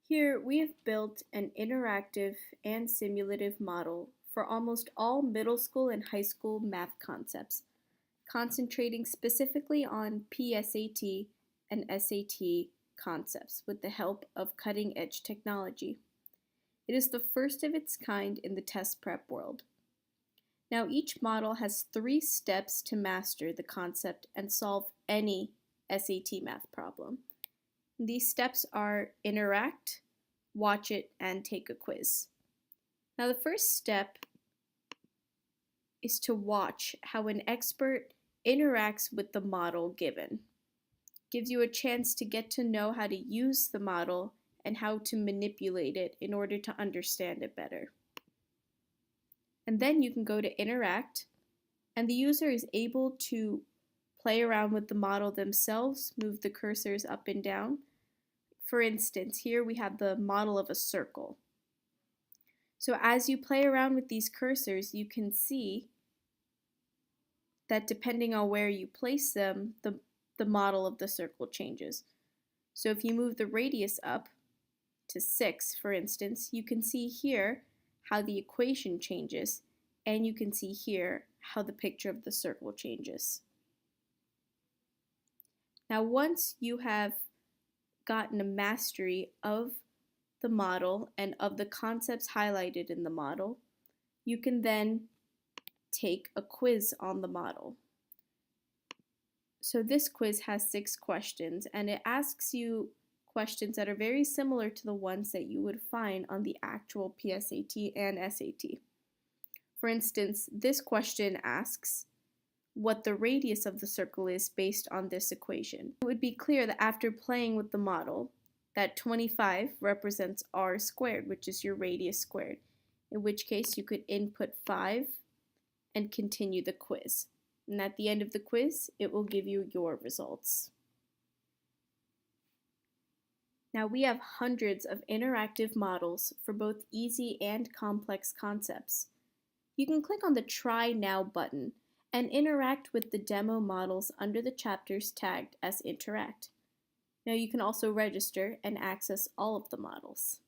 Here we have built an interactive and simulative model for almost all middle school and high school math concepts, concentrating specifically on PSAT and SAT concepts with the help of cutting-edge technology. It is the first of its kind in the test prep world. Now each model has 3 steps to master the concept and solve any SAT math problem. These steps are interact, watch it, and take a quiz. Now the first step is to watch how an expert interacts with the model given. Gives you a chance to get to know how to use the model and how to manipulate it in order to understand it better. And then you can go to interact, and the user is able to play around with the model themselves, move the cursors up and down. For instance, here we have the model of a circle. So as you play around with these cursors, you can see that depending on where you place them, the model of the circle changes. So if you move the radius up to 6, for instance, you can see here how the equation changes, and you can see here how the picture of the circle changes. Now once you have gotten a mastery of the model and of the concepts highlighted in the model, you can then take a quiz on the model. So this quiz has 6 questions, and it asks you questions that are very similar to the ones that you would find on the actual PSAT and SAT. For instance, this question asks what the radius of the circle is based on this equation. It would be clear that after playing with the model, that 25 represents r squared, which is your radius squared, in which case you could input 5 and continue the quiz. And at the end of the quiz, it will give you your results. Now we have hundreds of interactive models for both easy and complex concepts. You can click on the Try Now button and interact with the demo models under the chapters tagged as Interact. Now you can also register and access all of the models.